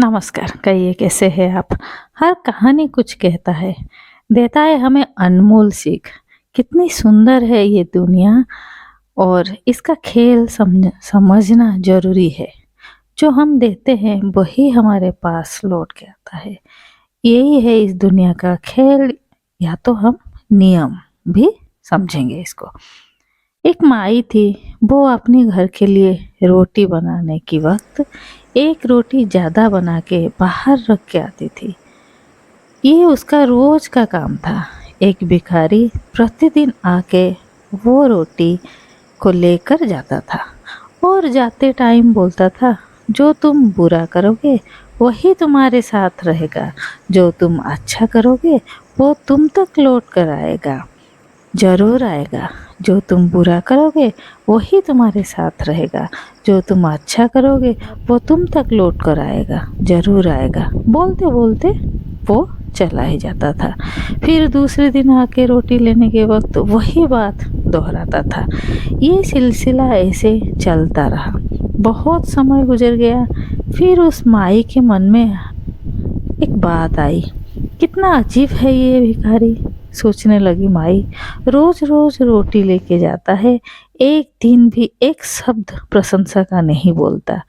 नमस्कार। कहिए कैसे हैं आप? हर कहानी कुछ कहता है, देता है हमें अनमोल सीख। कितनी सुंदर है ये दुनिया और इसका खेल समझना ज़रूरी है। जो हम देते हैं वही हमारे पास लौट के आता है। यही है इस दुनिया का खेल, या तो हम नियम भी समझेंगे इसको। एक माई थी, वो अपने घर के लिए रोटी बनाने की वक्त एक रोटी ज़्यादा बना के बाहर रख के आती थी। ये उसका रोज का काम था। एक भिखारी प्रतिदिन आके वो रोटी को लेकर जाता था और जाते टाइम बोलता था, जो तुम बुरा करोगे वही तुम्हारे साथ रहेगा, जो तुम अच्छा करोगे वो तुम तक लौट कर आएगा, ज़रूर आएगा। जो तुम बुरा करोगे वही तुम्हारे साथ रहेगा, जो तुम अच्छा करोगे वो तुम तक लौट कर आएगा, ज़रूर आएगा। बोलते बोलते वो चला ही जाता था। फिर दूसरे दिन आके रोटी लेने के वक्त वही बात दोहराता था। ये सिलसिला ऐसे चलता रहा। बहुत समय गुजर गया। फिर उस माई के मन में एक बात आई, कितना अजीब है ये भिखारी, सोचने लगी माई। रोज रोज रोटी लेके जाता है, एक दिन भी एक शब्द प्रशंसा का नहीं बोलता।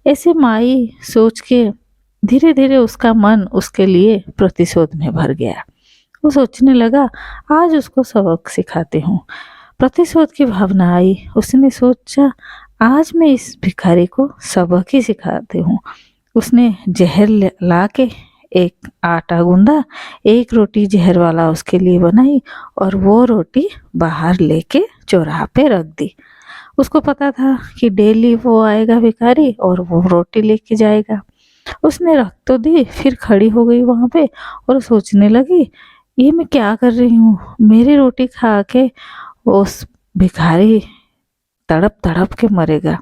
ऐसे माई सोच के धीरे धीरे उसका मन उसके लिए प्रतिशोध में भर गया। वो सोचने लगा, आज उसको सबक सिखाती हूँ। प्रतिशोध की भावना आई। उसने सोचा, आज मैं इस भिखारी को सबक ही सिखाती हूँ। उसने जहर ला के एक आटा गूंदा, एक रोटी जहर वाला उसके लिए बनाई और वो रोटी बाहर लेके चौराहा पे रख दी। उसको पता था कि डेली वो आएगा भिखारी और वो रोटी लेके जाएगा। उसने रख तो दी, फिर खड़ी हो गई वहां पे और सोचने लगी, ये मैं क्या कर रही हूँ? मेरी रोटी खा के उस भिखारी तड़प तड़प के मरेगा।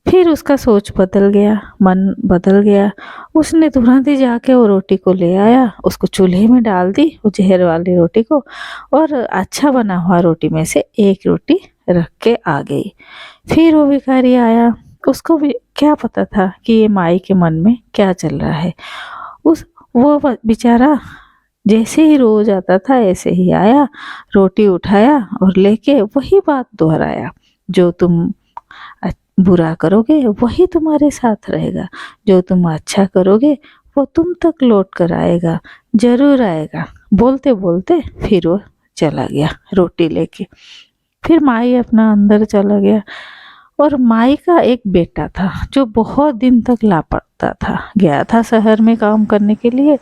फिर उसका सोच बदल गया, मन बदल गया। उसने तुरंत ही जाके वो रोटी को ले आया, उसको चूल्हे में डाल दी, वो जहर वाली रोटी को, और अच्छा बना हुआ रोटी में से एक रोटी रख के आ गई। फिर वो भिखारी आया। उसको भी क्या पता था कि ये माई के मन में क्या चल रहा है। वो बेचारा जैसे ही रोज आता था ऐसे ही आया, रोटी उठाया और लेके वही बात दोहराया, जो तुम बुरा करोगे वही तुम्हारे साथ रहेगा, जो तुम अच्छा करोगे वो तुम तक लौट कर आएगा, जरूर आएगा। बोलते बोलते फिर वो चला गया रोटी लेके। फिर माई अपना अंदर चला गया। और माई का एक बेटा था जो बहुत दिन तक लापता था। गया था शहर में काम करने के लिए,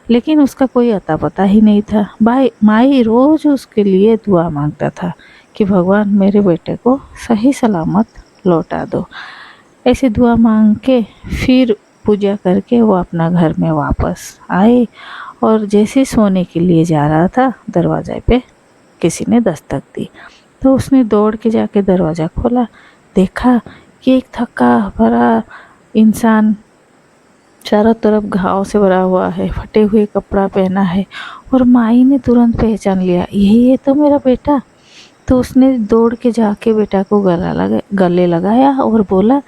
लेकिन उसका कोई अता पता ही नहीं था। माई रोज उसके लिए दुआ मांगता था कि भगवान मेरे बेटे को सही सलामत लौटा दो। ऐसे दुआ मांग के फिर पूजा करके वो अपना घर में वापस आए और जैसे सोने के लिए जा रहा था, दरवाजे पे किसी ने दस्तक दी। तो उसने दौड़ के जाके दरवाज़ा खोला, देखा कि एक थका भरा इंसान चारों तरफ घाव से भरा हुआ है, फटे हुए कपड़ा पहना है। और माई ने तुरंत पहचान लिया, यही है तो मेरा बेटा। तो उसने दौड़ के जाके बेटा को गले लगाया और बोला,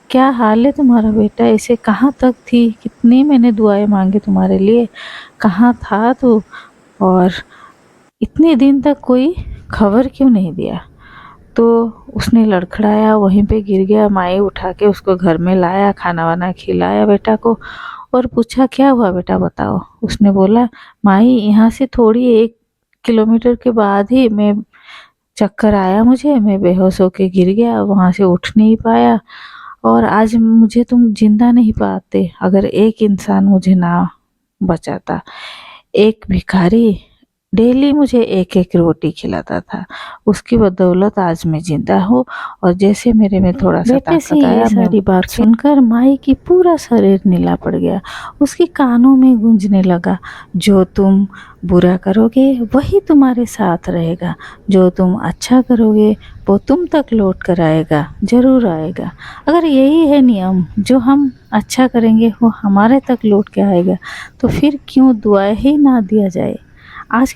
क्या हाल है तुम्हारा बेटा? ऐसे कहाँ तक थी? कितनी मैंने दुआएं मांगी तुम्हारे लिए, कहाँ था तू? और इतने दिन तक कोई खबर क्यों नहीं दिया? तो उसने लड़खड़ाया, वहीं पे गिर गया। माई उठा के उसको घर में लाया, खाना वाना खिलाया बेटा को और पूछा, क्या हुआ बेटा बताओ। उसने बोला, माई यहाँ से थोड़ी 1 किलोमीटर के बाद ही मैं चक्कर आया, मुझे मैं बेहोश होके गिर गया, वहाँ से उठ नहीं पाया और आज मुझे तुम जिंदा नहीं पाते अगर एक इंसान मुझे ना बचाता। एक भिखारी डेली मुझे एक एक रोटी खिलाता था, उसकी बदौलत आज मैं जिंदा हूँ। और जैसे मेरे में थोड़ा सा ताकत आया, सारी बात सुनकर माई की पूरा शरीर नीला पड़ गया। उसके कानों में गूंजने लगा, जो तुम बुरा करोगे वही तुम्हारे साथ रहेगा, जो तुम अच्छा करोगे वो तुम तक लौट कर आएगा, जरूर आएगा। अगर यही है नियम, जो हम अच्छा करेंगे वो हमारे तक लौट के आएगा, तो फिर क्यों दुआ ही ना दिया जाए। आज